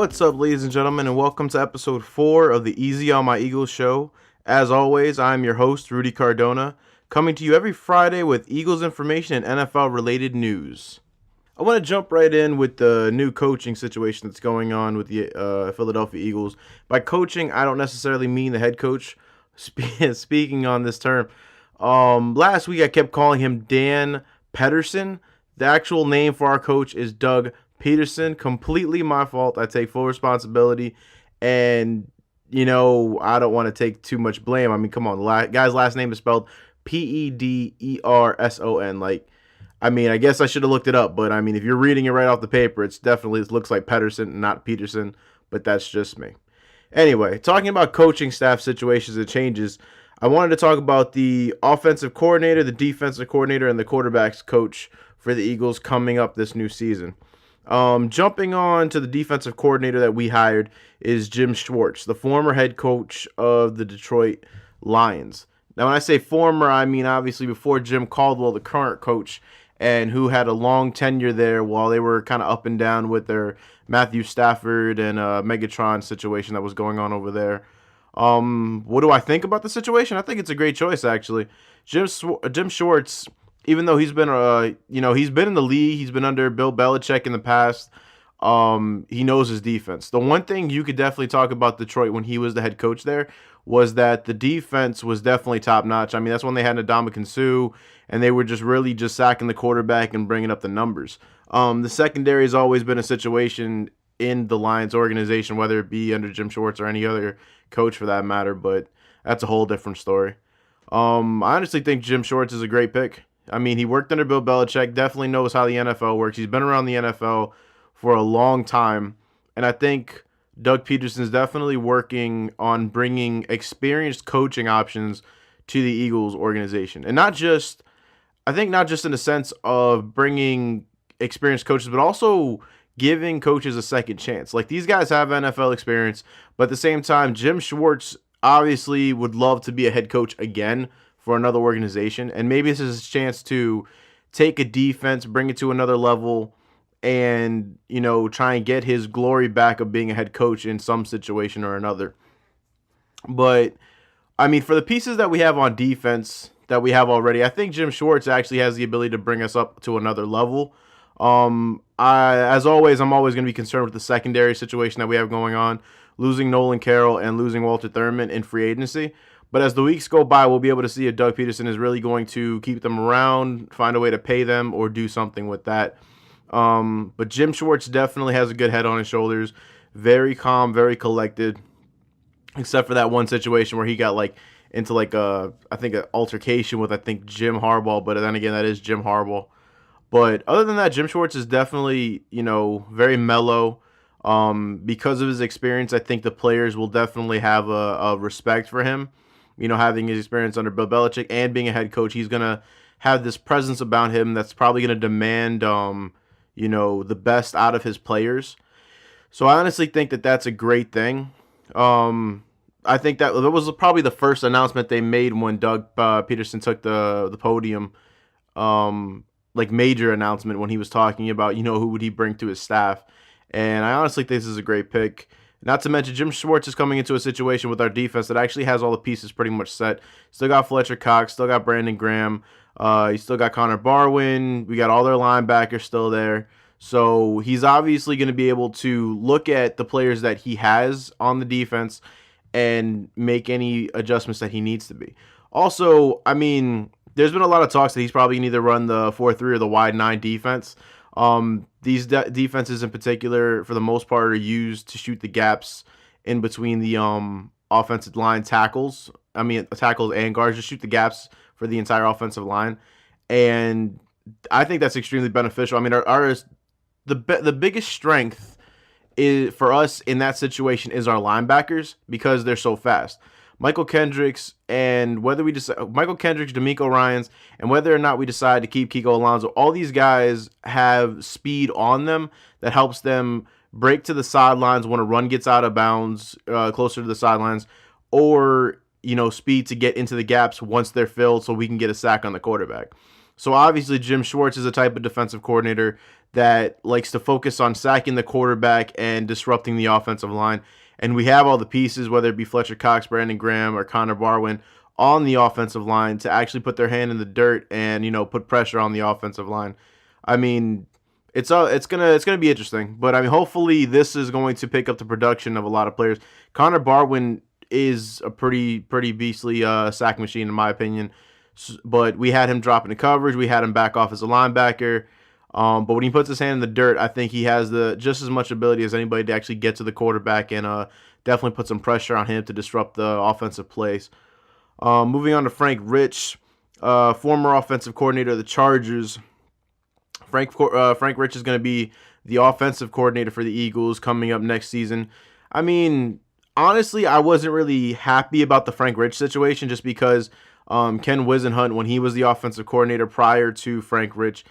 What's up, ladies and gentlemen, and welcome to episode 4 of the Easy on My Eagles show. As always, I'm your host, Rudy Cardona, coming to you every Friday with Eagles information and NFL-related news. I want to jump right in with the new coaching situation that's going on with the Philadelphia Eagles. By coaching, I don't necessarily mean the head coach. Speaking on this term, last week I kept calling him Dan Pederson. The actual name for our coach is Doug Peterson. Completely my fault. I take full responsibility, and I don't want to take too much blame. I mean, come on, the guy's last name is spelled Pederson. I guess I should have looked it up, but I mean, if you're reading it right off the paper, it looks like Pederson, not Peterson, but that's just me. Anyway, talking about coaching staff situations and changes, I wanted to talk about the offensive coordinator, the defensive coordinator, and the quarterback's coach for the Eagles coming up this new season. Jumping on to the defensive coordinator that we hired is Jim Schwartz, the former head coach of the Detroit Lions. Now, when I say former, I mean obviously before Jim Caldwell, the current coach, and who had a long tenure there while they were kind of up and down with their Matthew Stafford and Megatron situation that was going on over there. What do I think about the situation? I think it's a great choice, actually. Jim Schwartz, even though he's been in the league, he's been under Bill Belichick in the past. He knows his defense. The one thing you could definitely talk about Detroit when he was the head coach there was that the defense was definitely top notch. I mean, that's when they had Ndamukong Suh, and they were really sacking the quarterback and bringing up the numbers. The secondary has always been a situation in the Lions organization, whether it be under Jim Schwartz or any other coach for that matter, but that's a whole different story. I honestly think Jim Schwartz is a great pick. I mean, he worked under Bill Belichick, definitely knows how the NFL works. He's been around the NFL for a long time, and I think Doug Peterson is definitely working on bringing experienced coaching options to the Eagles organization. And not just in the sense of bringing experienced coaches, but also giving coaches a second chance. Like, these guys have NFL experience, but at the same time, Jim Schwartz obviously would love to be a head coach again for another organization, and maybe this is his chance to take a defense, bring it to another level, and try and get his glory back of being a head coach in some situation or another. But I mean, for the pieces that we have on defense that we have already, I think Jim Schwartz actually has the ability to bring us up to another level. As always, I'm always going to be concerned with the secondary situation that we have going on, losing Nolan Carroll and losing Walter Thurman in free agency. But as the weeks go by, we'll be able to see if Doug Peterson is really going to keep them around, find a way to pay them, or do something with that. But Jim Schwartz definitely has a good head on his shoulders. Very calm, very collected. Except for that one situation where he got into an altercation with Jim Harbaugh. But then again, that is Jim Harbaugh. But other than that, Jim Schwartz is definitely, very mellow. Because of his experience, I think the players will definitely have a respect for him. Having his experience under Bill Belichick and being a head coach, he's going to have this presence about him that's probably going to demand, the best out of his players. So I honestly think that that's a great thing. I think that was probably the first announcement they made when Doug Peterson took the podium, major announcement when he was talking about, who would he bring to his staff. And I honestly think this is a great pick. Not to mention, Jim Schwartz is coming into a situation with our defense that actually has all the pieces pretty much set. Still got Fletcher Cox, still got Brandon Graham, you still got Connor Barwin, we got all their linebackers still there. So he's obviously going to be able to look at the players that he has on the defense and make any adjustments that he needs to be. Also, I mean, there's been a lot of talks that he's probably going to either run the 4-3 or the wide 9 defense. These defenses in particular, for the most part, are used to shoot the gaps in between the offensive line tackles. I mean, tackles and guards, just shoot the gaps for the entire offensive line. And I think that's extremely beneficial. I mean, the biggest strength is for us in that situation is our linebackers because they're so fast. Michael Kendricks, DeMeco Ryans, and whether or not we decide to keep Kiko Alonso, all these guys have speed on them that helps them break to the sidelines when a run gets out of bounds, closer to the sidelines, or speed to get into the gaps once they're filled so we can get a sack on the quarterback. So obviously Jim Schwartz is a type of defensive coordinator that likes to focus on sacking the quarterback and disrupting the offensive line. And we have all the pieces, whether it be Fletcher Cox, Brandon Graham, or Connor Barwin, on the offensive line to actually put their hand in the dirt and, put pressure on the offensive line. I mean, it's gonna be interesting, but I mean, hopefully this is going to pick up the production of a lot of players. Connor Barwin is a pretty beastly sack machine in my opinion, but we had him drop into coverage, we had him back off as a linebacker. But when he puts his hand in the dirt, I think he has just as much ability as anybody to actually get to the quarterback and definitely put some pressure on him to disrupt the offensive plays. Moving on to Frank Rich, former offensive coordinator of the Chargers. Frank Rich is going to be the offensive coordinator for the Eagles coming up next season. I mean, honestly, I wasn't really happy about the Frank Rich situation just because Ken Whisenhunt, when he was the offensive coordinator prior to Frank Rich,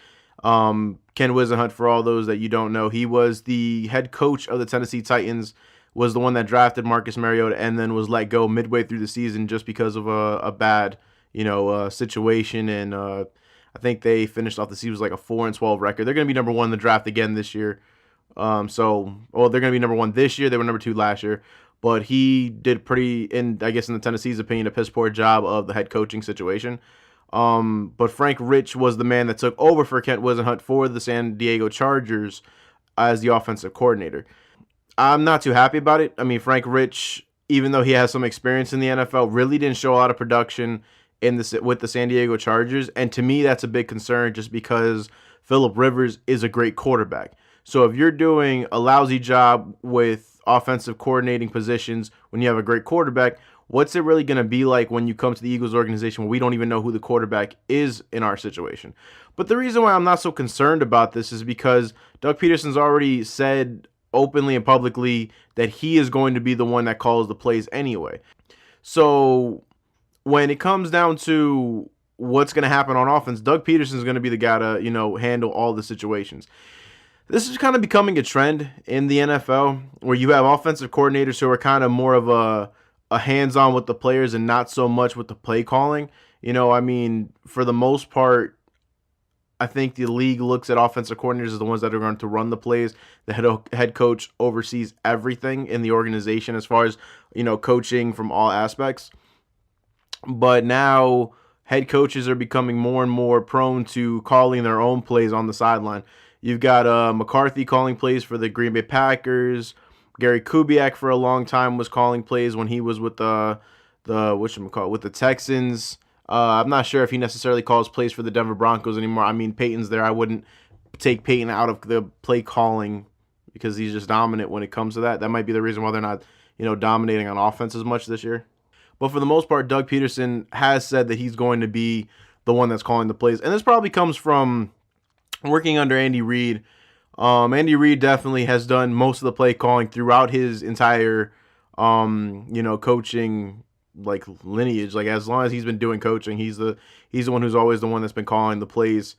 Ken Whisenhunt, for all those that you don't know, he was the head coach of the Tennessee Titans, was the one that drafted Marcus Mariota and then was let go midway through the season just because of a bad, situation. And I think they finished off the season with like a 4-12 record. They're going to be number one in the draft again this year. They're going to be number one this year. They were number two last year. But he did I guess in the Tennessee's opinion, a piss poor job of the head coaching situation. But Frank Rich was the man that took over for Kent Whisenhunt for the San Diego Chargers as the offensive coordinator. I'm not too happy about it. I mean, Frank Rich, even though he has some experience in the NFL, really didn't show a lot of production with the San Diego Chargers, and to me that's a big concern just because Phillip Rivers is a great quarterback. So if you're doing a lousy job with offensive coordinating positions when you have a great quarterback, what's it really going to be like when you come to the Eagles organization where we don't even know who the quarterback is in our situation? But the reason why I'm not so concerned about this is because Doug Peterson's already said openly and publicly that he is going to be the one that calls the plays anyway. So when it comes down to what's going to happen on offense, Doug Peterson is going to be the guy to, handle all the situations. This is kind of becoming a trend in the NFL where you have offensive coordinators who are kind of more of a hands-on with the players and not so much with the play calling. For the most part, I think the league looks at offensive coordinators as the ones that are going to run the plays. The head coach oversees everything in the organization as far as, coaching from all aspects. But now head coaches are becoming more and more prone to calling their own plays on the sideline. You've got McCarthy calling plays for the Green Bay Packers. Gary Kubiak for a long time was calling plays when he was with the Texans. I'm not sure if he necessarily calls plays for the Denver Broncos anymore. I mean, Peyton's there. I wouldn't take Peyton out of the play calling because he's just dominant when it comes to that. That might be the reason why they're not, dominating on offense as much this year. But for the most part, Doug Peterson has said that he's going to be the one that's calling the plays. And this probably comes from working under Andy Reid. Andy Reid definitely has done most of the play calling throughout his entire, coaching lineage. As long as he's been doing coaching, he's the one who's always the one that's been calling the plays.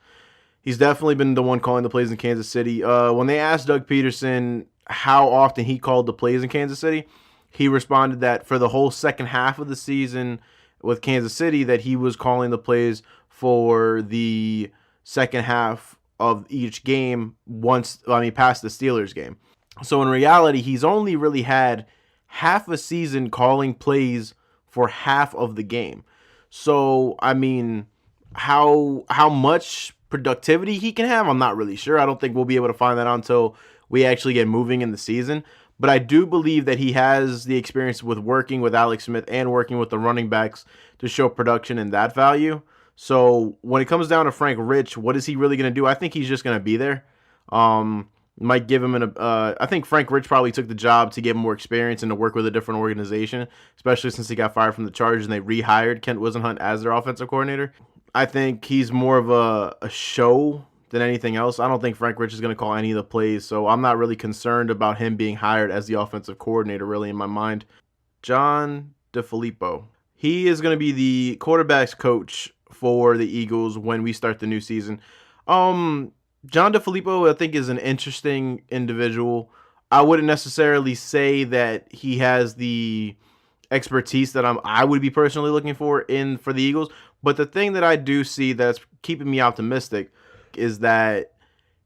He's definitely been the one calling the plays in Kansas City. When they asked Doug Peterson how often he called the plays in Kansas City, he responded that for the whole second half of the season with Kansas City, that he was calling the plays for the second half of each game past the Steelers game. So in reality, he's only really had half a season calling plays for half of the game. So, how much productivity he can have, I'm not really sure. I don't think we'll be able to find that out until we actually get moving in the season. But I do believe that he has the experience with working with Alex Smith and working with the running backs to show production and that value. So when it comes down to Frank Rich, what is he really going to do? I think he's just going to be there. Might give him I think Frank Rich probably took the job to get more experience and to work with a different organization, especially since he got fired from the Chargers and they rehired Kent Whisenhunt as their offensive coordinator. I think he's more of a show than anything else. I don't think Frank Rich is going to call any of the plays, so I'm not really concerned about him being hired as the offensive coordinator, really, in my mind. John DeFilippo. He is going to be the quarterback's coach for the Eagles when we start the new season. John DeFilippo, I think, is an interesting individual. I wouldn't necessarily say that he has the expertise that I would be personally looking for the Eagles, but the thing that I do see that's keeping me optimistic is that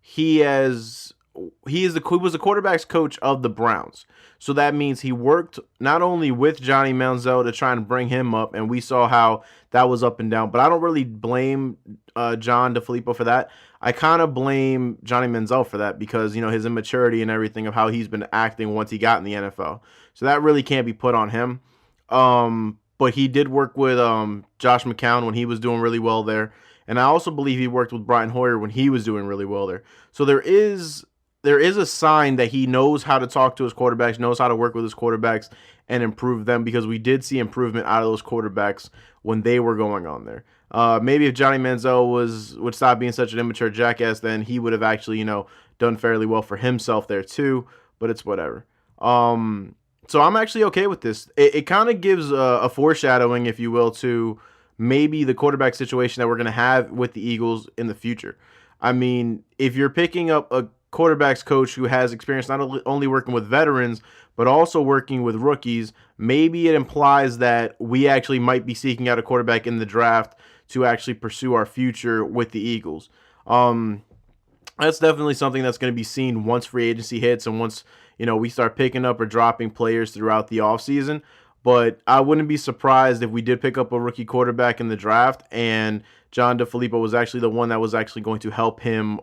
he was the quarterback's coach of the Browns. So that means he worked not only with Johnny Manziel to try and bring him up, and we saw how that was up and down. But I don't really blame John DeFilippo for that. I kind of blame Johnny Manziel for that because, his immaturity and everything of how he's been acting once he got in the NFL. So that really can't be put on him. But he did work with Josh McCown when he was doing really well there. And I also believe he worked with Brian Hoyer when he was doing really well there. So there is a sign that he knows how to talk to his quarterbacks, knows how to work with his quarterbacks and improve them, because we did see improvement out of those quarterbacks when they were going on there. Maybe if Johnny Manziel would stop being such an immature jackass, then he would have actually, done fairly well for himself there too, but it's whatever. So I'm actually okay with this. It kind of gives a foreshadowing, if you will, to maybe the quarterback situation that we're going to have with the Eagles in the future. I mean, if you're picking up a quarterback's coach who has experience not only working with veterans, but also working with rookies, maybe it implies that we actually might be seeking out a quarterback in the draft to actually pursue our future with the Eagles. That's definitely something that's going to be seen once free agency hits and once, we start picking up or dropping players throughout the offseason. But I wouldn't be surprised if we did pick up a rookie quarterback in the draft and John DeFilippo was actually the one that was actually going to help him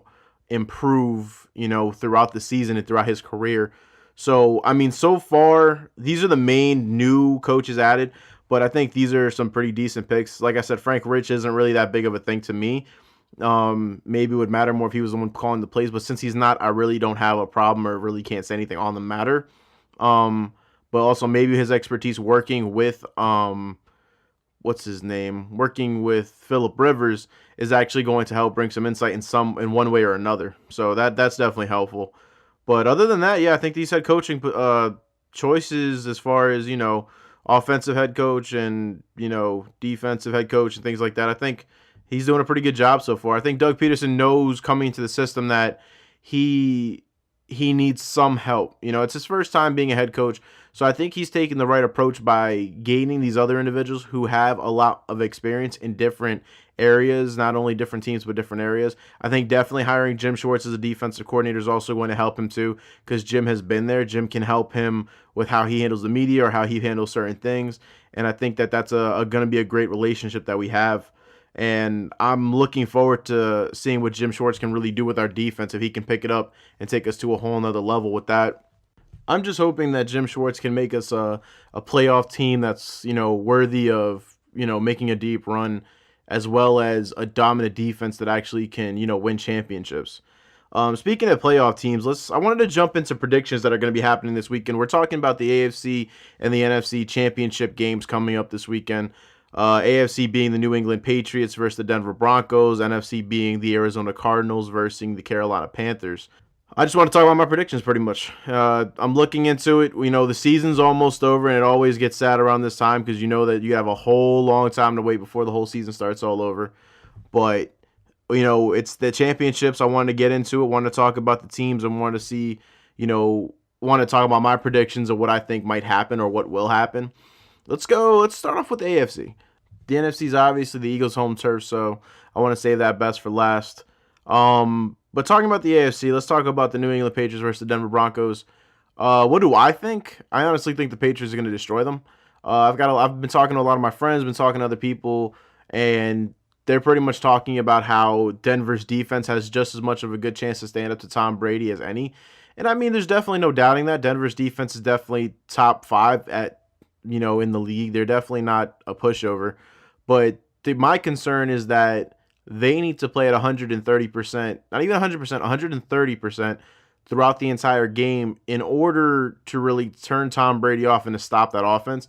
improve, throughout the season and throughout his career. So, I mean, so far, these are the main new coaches added, but I think these are some pretty decent picks. Like I said, Frank Rich isn't really that big of a thing to me. Maybe it would matter more if he was the one calling the plays, but since he's not, I really don't have a problem or really can't say anything on the matter. But also maybe his expertise working with working with Phillip Rivers is actually going to help bring some insight in one way or another. So that's definitely helpful. But other than that, yeah, I think these head coaching choices as far as, offensive head coach and, defensive head coach and things like that, I think he's doing a pretty good job so far. I think Doug Peterson knows coming into the system that he needs some help. It's his first time being a head coach. So I think he's taking the right approach by gaining these other individuals who have a lot of experience in different areas, not only different teams, but different areas. I think definitely hiring Jim Schwartz as a defensive coordinator is also going to help him too, because Jim has been there. Jim can help him with how he handles the media or how he handles certain things. And I think that that's going to be a great relationship that we have. And I'm looking forward to seeing what Jim Schwartz can really do with our defense if he can pick it up and take us to a whole nother level with that. I'm just hoping that Jim Schwartz can make us a playoff team that's, worthy of, making a deep run, as well as a dominant defense that actually can, win championships. Speaking of playoff teams, I wanted to jump into predictions that are going to be happening this weekend. We're talking about the AFC and the NFC championship games coming up this weekend. AFC being the New England Patriots versus the Denver Broncos, NFC being the Arizona Cardinals versus the Carolina Panthers. I just want to talk about my predictions pretty much. I'm looking into it. The season's almost over, and it always gets sad around this time because you know that you have a whole long time to wait before the whole season starts all over. But, it's the championships. I wanted to get into it. I wanted to talk about the teams. I wanted to see, want to talk about my predictions of what I think might happen or what will happen. Let's start off with the AFC. The NFC is obviously the Eagles' home turf, so I want to save that best for last. But talking about the AFC, let's talk about the New England Patriots versus the Denver Broncos. What do I think? I honestly think the Patriots are going to destroy them. I've been talking to a lot of my friends, been talking to other people, and they're pretty much talking about how Denver's defense has just as much of a good chance to stand up to Tom Brady as any. And I mean, there's definitely no doubting that Denver's defense is definitely top 5 in the league. They're definitely not a pushover. But my concern is that they need to play at 130%, not even 100%, 130% throughout the entire game in order to really turn Tom Brady off and to stop that offense.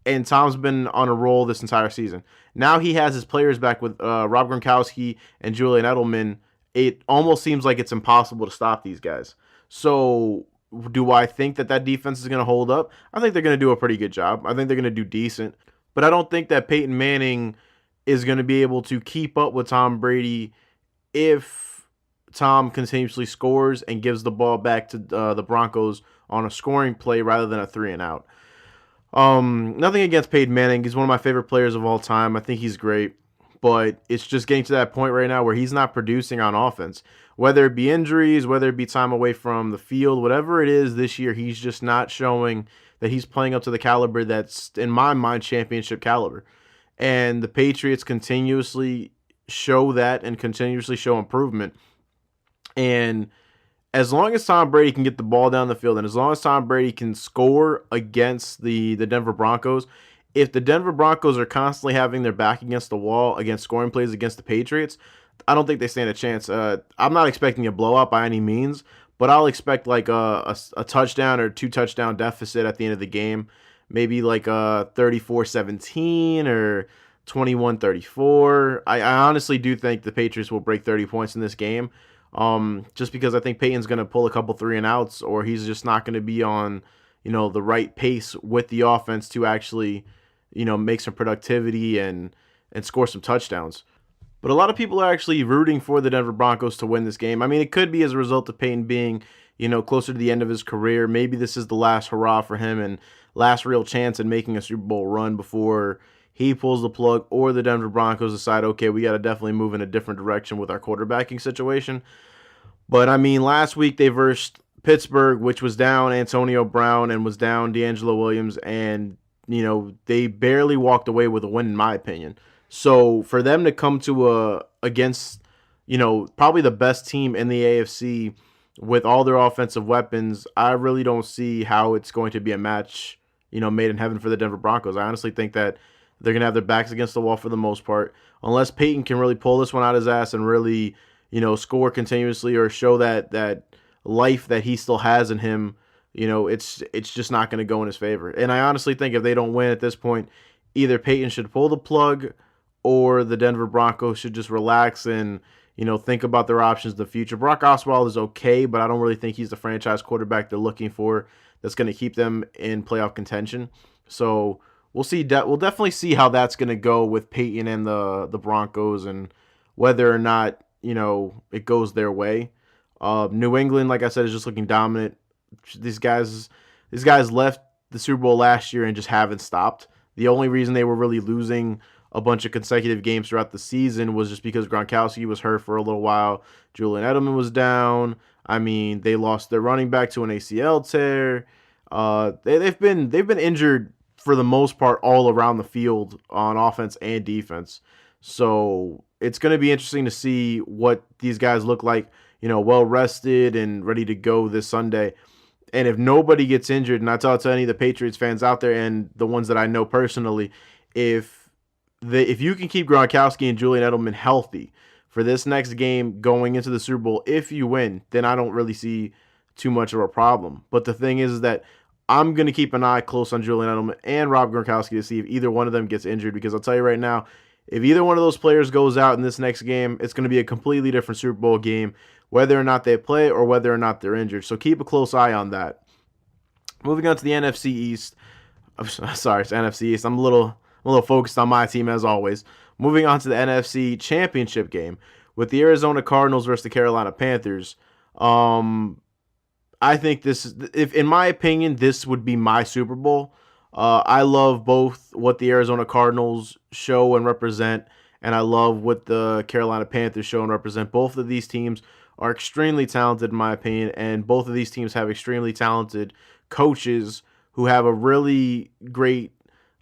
And Tom's been on a roll this entire season. Now he has his players back with Rob Gronkowski and Julian Edelman. It almost seems like it's impossible to stop these guys. So do I think that defense is going to hold up? I think they're going to do a pretty good job. I think they're going to do decent. But I don't think that Peyton Manning is going to be able to keep up with Tom Brady if Tom continuously scores and gives the ball back to the Broncos on a scoring play rather than a 3-and-out. Nothing against Peyton Manning. He's one of my favorite players of all time. I think he's great. but it's just getting to that point right now where he's not producing on offense. Whether it be injuries, whether it be time away from the field, whatever it is this year, he's just not showing that he's playing up to the caliber that's, in my mind, championship caliber. And the Patriots continuously show that and continuously show improvement. And as long as Tom Brady can get the ball down the field and as long as Tom Brady can score against the Denver Broncos, if the Denver Broncos are constantly having their back against the wall against scoring plays against the Patriots, I don't think they stand a chance. I'm not expecting a blowout by any means, but I'll expect like a touchdown or 2 touchdown deficit at the end of the game. Maybe like a 34-17 or 21-34. I honestly do think the Patriots will break 30 points in this game. Just because I think Peyton's going to pull a couple 3-and-outs, or he's just not going to be on, the right pace with the offense to actually, make some productivity and score some touchdowns. But a lot of people are actually rooting for the Denver Broncos to win this game. I mean, it could be as a result of Peyton being, closer to the end of his career. Maybe this is the last hurrah for him and last real chance in making a Super Bowl run before he pulls the plug, or the Denver Broncos decide, okay, we got to definitely move in a different direction with our quarterbacking situation. But, I mean, last week they versed Pittsburgh, which was down Antonio Brown and was down D'Angelo Williams, and, they barely walked away with a win, in my opinion. So for them to come to against, probably the best team in the AFC with all their offensive weapons, I really don't see how it's going to be a match, made in heaven for the Denver Broncos. I honestly think that they're going to have their backs against the wall for the most part, unless Peyton can really pull this one out of his ass and really, score continuously or show that life that he still has in him. It's just not going to go in his favor. And I honestly think if they don't win at this point, either Peyton should pull the plug or the Denver Broncos should just relax and, think about their options in the future. Brock Osweiler is okay, but I don't really think he's the franchise quarterback they're looking for that's going to keep them in playoff contention. So we'll see. We'll definitely see how that's going to go with Peyton and the Broncos and whether or not, it goes their way. New England, like I said, is just looking dominant. These guys left the Super Bowl last year and just haven't stopped. The only reason they were really losing a bunch of consecutive games throughout the season was just because Gronkowski was hurt for a little while. Julian Edelman was down. I mean, they lost their running back to an ACL tear. They've been injured for the most part all around the field on offense and defense. So it's going to be interesting to see what these guys look like, well rested and ready to go this Sunday. And if nobody gets injured, and I tell it to any of the Patriots fans out there and the ones that I know personally, if you can keep Gronkowski and Julian Edelman healthy for this next game going into the Super Bowl, if you win, then I don't really see too much of a problem. But the thing is that I'm going to keep an eye close on Julian Edelman and Rob Gronkowski to see if either one of them gets injured, because I'll tell you right now, if either one of those players goes out in this next game, it's going to be a completely different Super Bowl game, whether or not they play or whether or not they're injured. So keep a close eye on that. Moving on to the NFC East. Sorry, it's NFC East. I'm a little focused on my team as always. Moving on to the NFC Championship game with the Arizona Cardinals versus the Carolina Panthers. I think in my opinion, this would be my Super Bowl. I love both what the Arizona Cardinals show and represent, and I love what the Carolina Panthers show and represent. Both of these teams are extremely talented, in my opinion, and both of these teams have extremely talented coaches who have a really great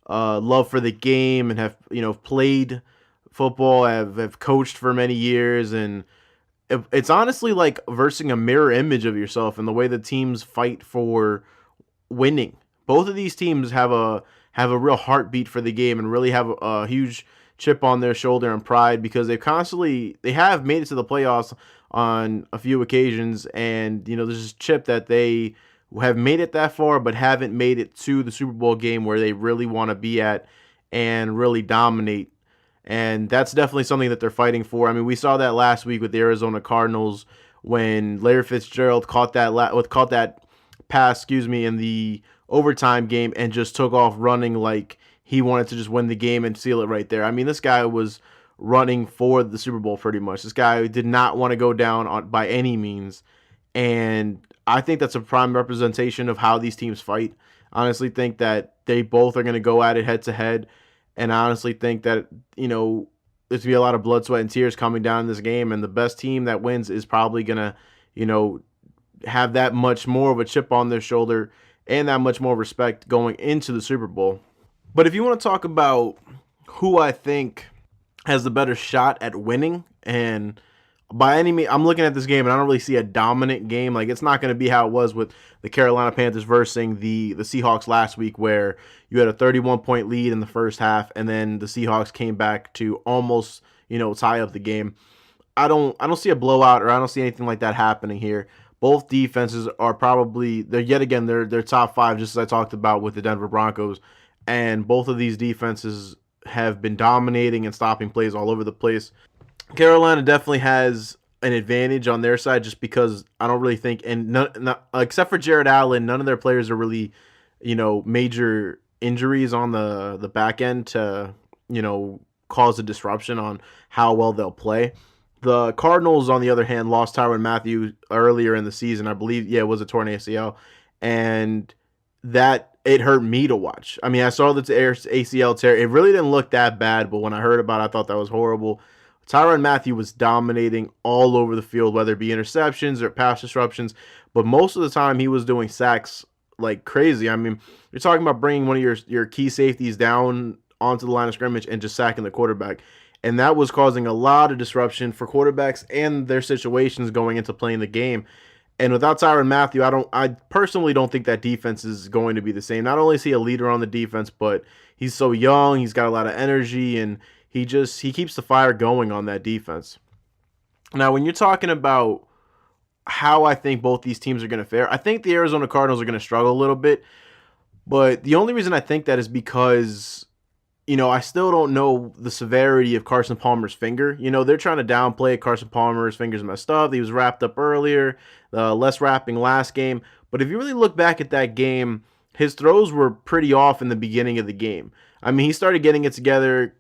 love for the game and have played football, have coached for many years, and it's honestly like versing a mirror image of yourself in the way the teams fight for winning. Both of these teams have a real heartbeat for the game and really have a huge chip on their shoulder and pride, because they have made it to the playoffs on a few occasions, and there's this chip that they have made it that far but haven't made it to the Super Bowl game where they really want to be at and really dominate. And that's definitely something that they're fighting for. I mean, we saw that last week with the Arizona Cardinals when Larry Fitzgerald caught that pass, in the overtime game and just took off running like he wanted to just win the game and seal it right there. I mean, this guy was running for the Super Bowl pretty much. This guy did not want to go down by any means. And I think that's a prime representation of how these teams fight. I honestly think that they both are going to go at it head to head. And I honestly think that, there's going to be a lot of blood, sweat, and tears coming down in this game, and the best team that wins is probably going to, have that much more of a chip on their shoulder and that much more respect going into the Super Bowl. But if you want to talk about who I think has the better shot at winning, and by any means, I'm looking at this game and I don't really see a dominant game. Like, it's not going to be how it was with the Carolina Panthers versus the Seahawks last week, where you had a 31-point lead in the first half and then the Seahawks came back to almost, tie up the game. I don't see a blowout, or I don't see anything like that happening here. Both defenses are probably, they're top 5, just as I talked about with the Denver Broncos. And both of these defenses have been dominating and stopping plays all over the place. Carolina definitely has an advantage on their side, just because I don't really think, and except for Jared Allen, none of their players are really, major injuries on the back end to, cause a disruption on how well they'll play. The Cardinals, on the other hand, lost Tyrann Mathieu earlier in the season. I believe, it was a torn ACL, and that it hurt me to watch. I mean, I saw the ACL tear. It really didn't look that bad, but when I heard about it, I thought that was horrible. Tyrann Mathieu was dominating all over the field, whether it be interceptions or pass disruptions, but most of the time he was doing sacks like crazy. I mean, you're talking about bringing one of your key safeties down onto the line of scrimmage and just sacking the quarterback. And that was causing a lot of disruption for quarterbacks and their situations going into playing the game. And without Tyrann Mathieu, I personally don't think that defense is going to be the same. Not only is he a leader on the defense, but he's so young, he's got a lot of energy, and he keeps the fire going on that defense. Now, when you're talking about how I think both these teams are going to fare, I think the Arizona Cardinals are going to struggle a little bit. But the only reason I think that is because, I still don't know the severity of Carson Palmer's finger. They're trying to downplay it. Carson Palmer's finger's messed up. He was wrapped up earlier, less wrapping last game. But if you really look back at that game, his throws were pretty off in the beginning of the game. I mean, he started getting it together,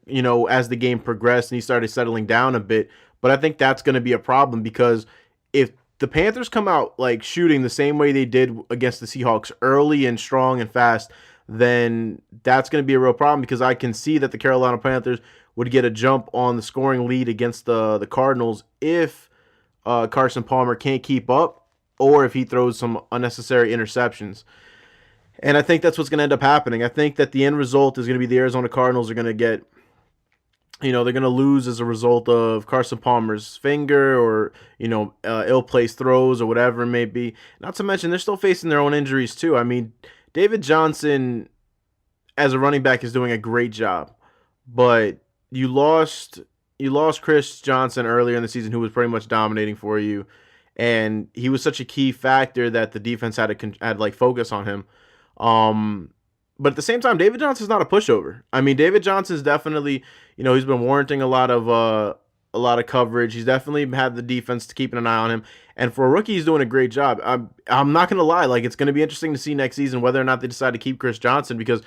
as the game progressed and he started settling down a bit. But I think that's going to be a problem, because if the Panthers come out like shooting the same way they did against the Seahawks, early and strong and fast, then that's going to be a real problem, because I can see that the Carolina Panthers would get a jump on the scoring lead against the Cardinals if Carson Palmer can't keep up, or if he throws some unnecessary interceptions. And I think that's what's going to end up happening. I think that the end result is going to be the Arizona Cardinals are going to get, they're going to lose as a result of Carson Palmer's finger, or, ill-placed throws, or whatever it may be. Not to mention, they're still facing their own injuries too. I mean, David Johnson, as a running back, is doing a great job, but you lost Chris Johnson earlier in the season, who was pretty much dominating for you, and he was such a key factor that the defense had to focus on him. But at the same time, David Johnson's not a pushover. I mean, David Johnson's definitely, he's been warranting a lot of coverage. He's definitely had the defense to keeping an eye on him. And for a rookie, he's doing a great job. I'm not going to lie. Like, it's going to be interesting to see next season whether or not they decide to keep Chris Johnson, because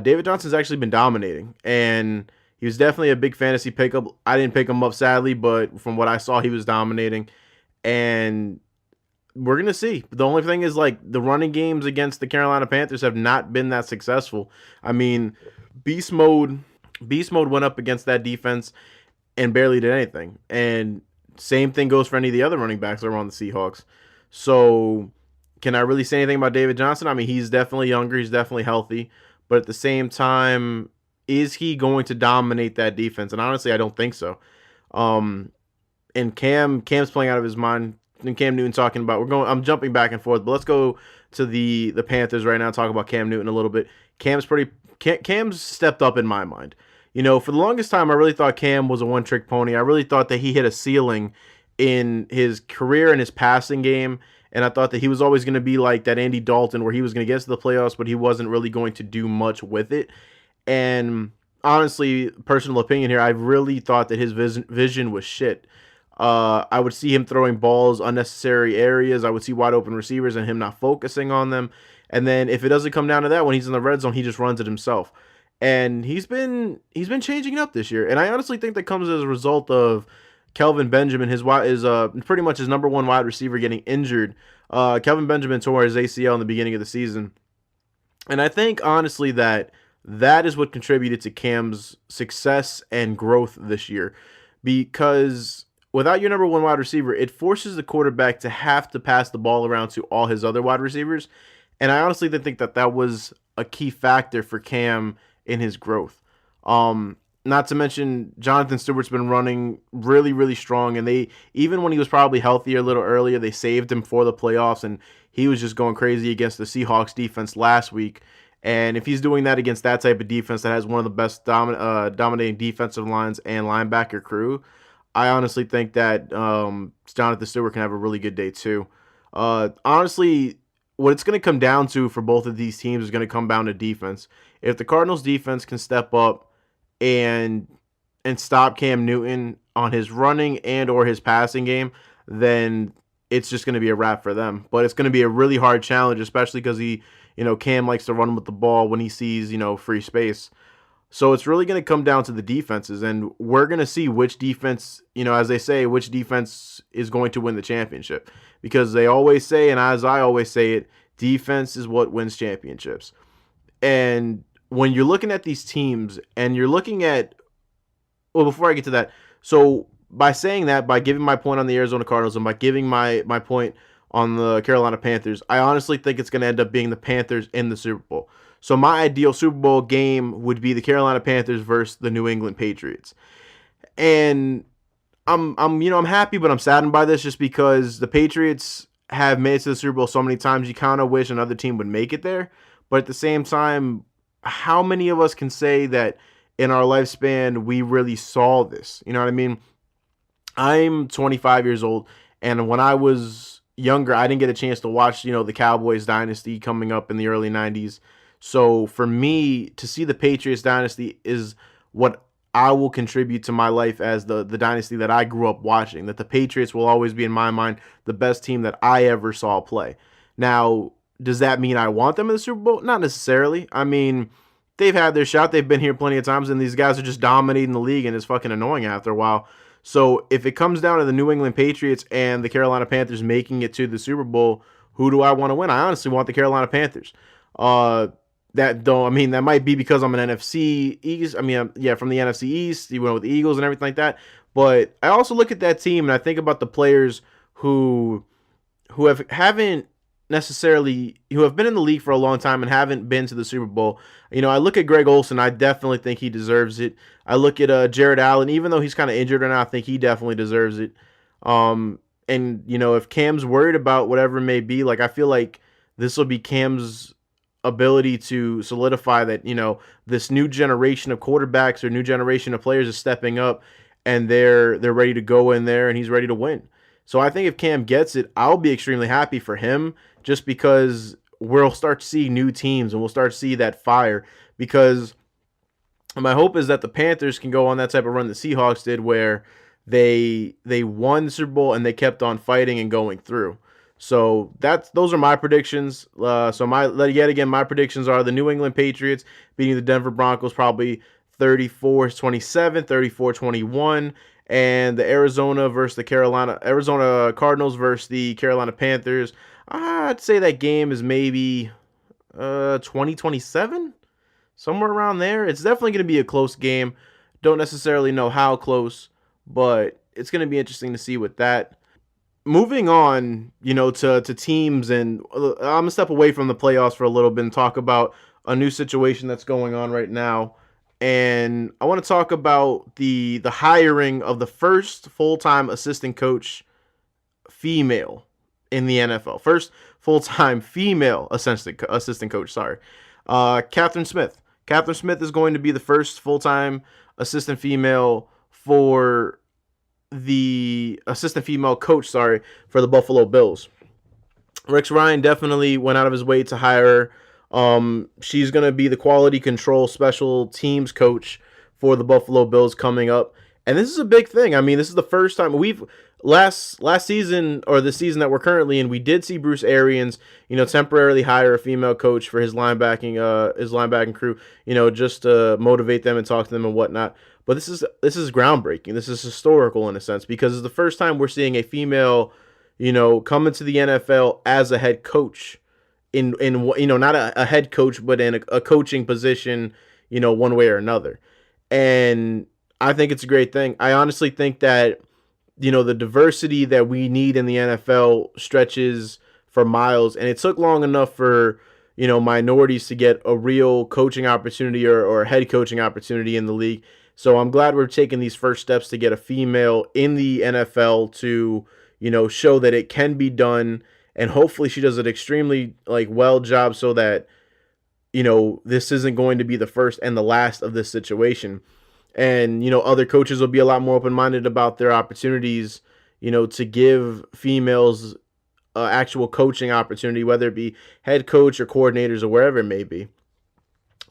David Johnson's actually been dominating. And he was definitely a big fantasy pickup. I didn't pick him up, sadly, but from what I saw, he was dominating. And we're going to see. The only thing is, like, the running games against the Carolina Panthers have not been that successful. I mean, Beast Mode went up against that defense and barely did anything. And same thing goes for any of the other running backs that are on the Seahawks. So can I really say anything about David Johnson? I mean, he's definitely younger. He's definitely healthy. But at the same time, is he going to dominate that defense? And honestly, I don't think so. And Cam's playing out of his mind. And Cam Newton talking about, I'm jumping back and forth, but let's go to the Panthers right now, talk about Cam Newton a little bit. Cam's stepped up in my mind. For the longest time, I really thought Cam was a one-trick pony. I really thought that he hit a ceiling in his career and his passing game, and I thought that he was always going to be like that Andy Dalton, where he was going to get to the playoffs, but he wasn't really going to do much with it. And honestly, personal opinion here, I really thought that his vision was shit. I would see him throwing balls unnecessary areas. I would see wide open receivers and him not focusing on them. And then if it doesn't come down to that, when he's in the red zone, he just runs it himself. And he's been changing it up this year. And I honestly think that comes as a result of Kelvin Benjamin, is pretty much his number one wide receiver, getting injured. Kelvin Benjamin tore his ACL in the beginning of the season. And I think honestly that that is what contributed to Cam's success and growth this year. Because without your number one wide receiver, it forces the quarterback to have to pass the ball around to all his other wide receivers. And I honestly think that that was a key factor for Cam in his growth. Not to mention, Jonathan Stewart's been running really, really strong. And they, even when he was probably healthier a little earlier, they saved him for the playoffs. And he was just going crazy against the Seahawks defense last week. And if he's doing that against that type of defense that has one of the best dominating defensive lines and linebacker crew, I honestly think that Jonathan Stewart can have a really good day too. Honestly, what it's going to come down to for both of these teams is going to come down to defense. If the Cardinals defense can step up and stop Cam Newton on his running and or his passing game, then it's just going to be a wrap for them. But it's going to be a really hard challenge, especially because Cam likes to run with the ball when he sees, free space. So it's really going to come down to the defenses, and we're going to see which defense, as they say, which defense is going to win the championship. Because they always say, and as I always say it, defense is what wins championships. And when you're looking at these teams and you're looking at, well, before I get to that, so by saying that, by giving my point on the Arizona Cardinals and by giving my point on the Carolina Panthers, I honestly think it's going to end up being the Panthers in the Super Bowl. So my ideal Super Bowl game would be the Carolina Panthers versus the New England Patriots. And I'm happy, but I'm saddened by this just because the Patriots have made it to the Super Bowl so many times. You kind of wish another team would make it there. But at the same time, how many of us can say that in our lifespan we really saw this? You know what I mean? I'm 25 years old, and when I was younger, I didn't get a chance to watch, the Cowboys dynasty coming up in the early 90s. So for me, to see the Patriots dynasty is what I will contribute to my life as the dynasty that I grew up watching. That the Patriots will always be, in my mind, the best team that I ever saw play. Now, does that mean I want them in the Super Bowl? Not necessarily. I mean, they've had their shot. They've been here plenty of times, and these guys are just dominating the league, and it's fucking annoying after a while. So if it comes down to the New England Patriots and the Carolina Panthers making it to the Super Bowl, who do I want to win? I honestly want the Carolina Panthers. That might be because I'm an NFC East. From the NFC East, you went with the Eagles and everything like that. But I also look at that team and I think about the players who have been in the league for a long time and haven't been to the Super Bowl. I look at Greg Olsen. I definitely think he deserves it. I look at Jared Allen, even though he's kind of injured right now, I think he definitely deserves it. If Cam's worried about whatever it may be, I feel like this will be Cam's ability to solidify that, this new generation of quarterbacks or new generation of players is stepping up and they're ready to go in there and he's ready to win. So I think if Cam gets it, I'll be extremely happy for him just because we'll start to see new teams and we'll start to see that fire, because my hope is that the Panthers can go on that type of run the Seahawks did where they won the Super Bowl and they kept on fighting and going through. So those are my predictions. My predictions are the New England Patriots beating the Denver Broncos probably 34-27, 34-21, and the Arizona Cardinals versus the Carolina Panthers. I'd say that game is maybe 20-27, somewhere around there. It's definitely going to be a close game. Don't necessarily know how close, but it's going to be interesting to see with that. Moving on, to teams, and I'm going to step away from the playoffs for a little bit and talk about a new situation that's going on right now. And I want to talk about the hiring of the first full-time assistant coach female in the NFL. First full-time female assistant coach, Catherine Smith. Catherine Smith is going to be the first full-time assistant female for the assistant female coach, for the Buffalo Bills. Rex Ryan definitely went out of his way to hire her. She's going to be the quality control special teams coach for the Buffalo Bills coming up. And this is a big thing. This is the first time last season, or the season that we're currently in, we did see Bruce Arians, temporarily hire a female coach for his linebacking crew, just to motivate them and talk to them and whatnot. But this is groundbreaking. This is historical in a sense, because it's the first time we're seeing a female, come into the NFL as a head coach in not a head coach, but in a coaching position one way or another. And I think it's a great thing. I honestly think that, the diversity that we need in the NFL stretches for miles, and it took long enough for, minorities to get a real coaching opportunity or a head coaching opportunity in the league. So I'm glad we're taking these first steps to get a female in the NFL to, show that it can be done. And hopefully she does an extremely well job so that, this isn't going to be the first and the last of this situation. And, other coaches will be a lot more open-minded about their opportunities, to give females actual coaching opportunity, whether it be head coach or coordinators or wherever it may be.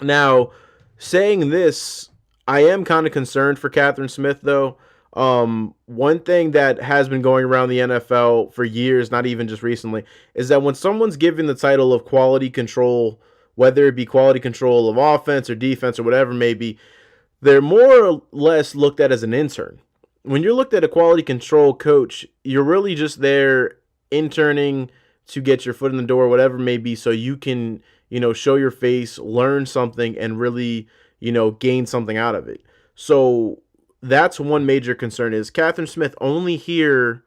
Now, saying this, I am kind of concerned for Catherine Smith, though. One thing that has been going around the NFL for years, not even just recently, is that when someone's given the title of quality control, whether it be quality control of offense or defense or whatever it may be, they're more or less looked at as an intern. When you're looked at a quality control coach, you're really just there interning to get your foot in the door, whatever it may be, so you can, show your face, learn something, and really, gain something out of it. So that's one major concern. Is Catherine Smith only here?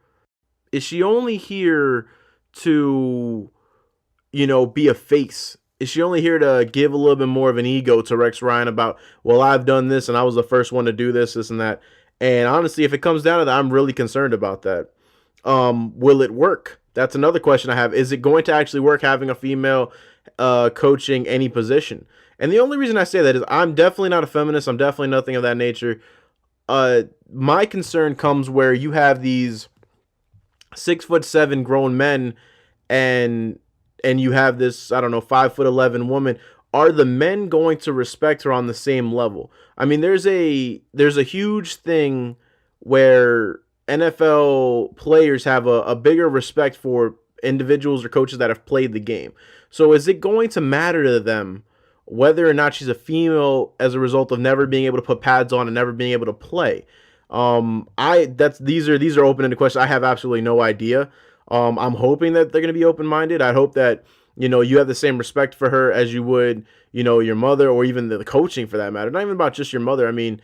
Is she only here to, be a face? Is she only here to give a little bit more of an ego to Rex Ryan about, well, I've done this and I was the first one to do this and that? And honestly, if it comes down to that, I'm really concerned about that. Will it work? That's another question I have. Is it going to actually work having a female coaching any position? And the only reason I say that is I'm definitely not a feminist. I'm definitely nothing of that nature. My concern comes where you have these 6'7" grown men and you have this, 5'11" woman. Are the men going to respect her on the same level? I mean, there's a huge thing where NFL players have a bigger respect for individuals or coaches that have played the game. So is it going to matter to them whether or not she's a female as a result of never being able to put pads on and never being able to play? These are open-ended questions. I have absolutely no idea. I'm hoping that they're going to be open-minded. I hope that, you have the same respect for her as you would, your mother, or even the coaching for that matter. Not even about just your mother. I mean,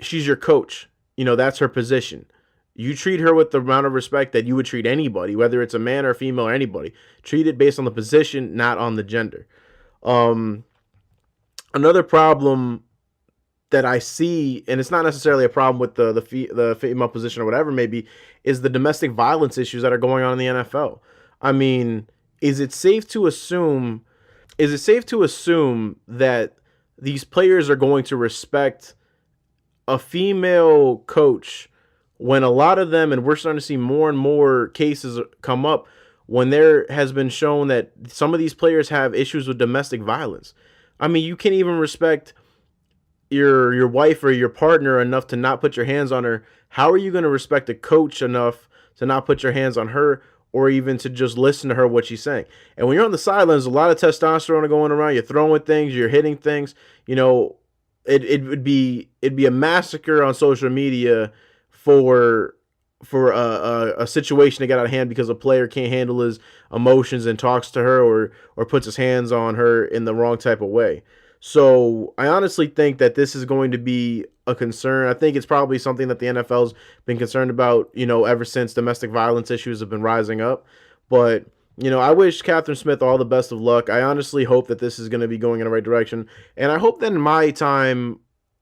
she's your coach. That's her position. You treat her with the amount of respect that you would treat anybody, whether it's a man or a female or anybody. Treat it based on the position, not on the gender. Another problem that I see, and it's not necessarily a problem with the female position or whatever it may be, is the domestic violence issues that are going on in the NFL. I mean, is it safe to assume that these players are going to respect a female coach when a lot of them, and we're starting to see more and more cases come up when there has been shown that some of these players have issues with domestic violence? I mean, you can't even respect your wife or your partner enough to not put your hands on her. How are you going to respect a coach enough to not put your hands on her, or even to just listen to her, what she's saying? And when you're on the sidelines, a lot of testosterone going around. You're throwing things, you're hitting things. It'd be a massacre on social media for a situation to get out of hand because a player can't handle his emotions and talks to her or puts his hands on her in the wrong type of way. So I honestly think that this is going to be a concern. I think it's probably something that the NFL's been concerned about, ever since domestic violence issues have been rising up. But, I wish Catherine Smith all the best of luck. I honestly hope that this is going to be going in the right direction. And I hope that in my time,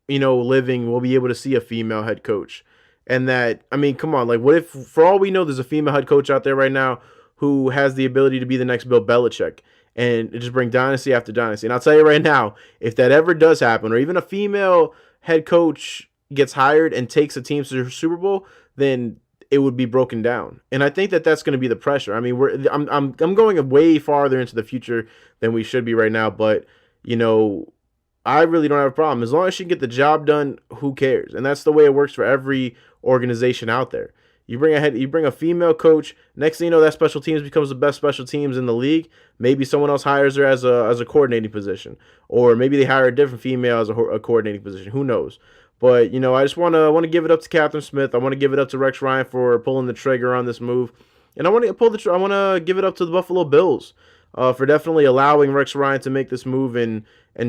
living, we'll be able to see a female head coach. And that, I mean, come on, what if, for all we know, there's a female head coach out there right now who has the ability to be the next Bill Belichick and just bring dynasty after dynasty. And I'll tell you right now, if that ever does happen, or even a female head coach gets hired and takes a team to the Super Bowl, then it would be broken down. And I think that that's going to be the pressure. I mean, I'm going way farther into the future than we should be right now, but I really don't have a problem. As long as she can get the job done, who cares? And that's the way it works for every organization out there. You bring a female coach. Next thing you know, that special teams becomes the best special teams in the league. Maybe someone else hires her as a coordinating position, or maybe they hire a different female as a coordinating position. Who knows? But I just want to give it up to Catherine Smith. I want to give it up to Rex Ryan for pulling the trigger on this move, and I want to give it up to the Buffalo Bills. for definitely allowing Rex Ryan to make this move and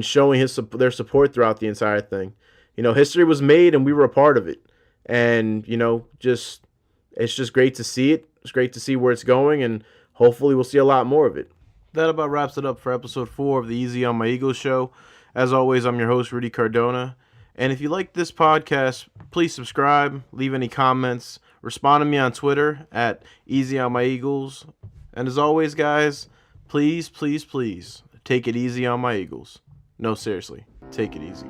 showing their support throughout the entire thing. History was made and we were a part of it. And, it's just great to see it. It's great to see where it's going, and hopefully we'll see a lot more of it. That about wraps it up for episode 4 of the Easy on My Eagles show. As always, I'm your host, Rudy Cardona. And if you like this podcast, please subscribe, leave any comments, respond to me on Twitter at EasyOnMyEagles. And as always, guys, please, please, please take it easy on my Eagles. No, seriously, take it easy.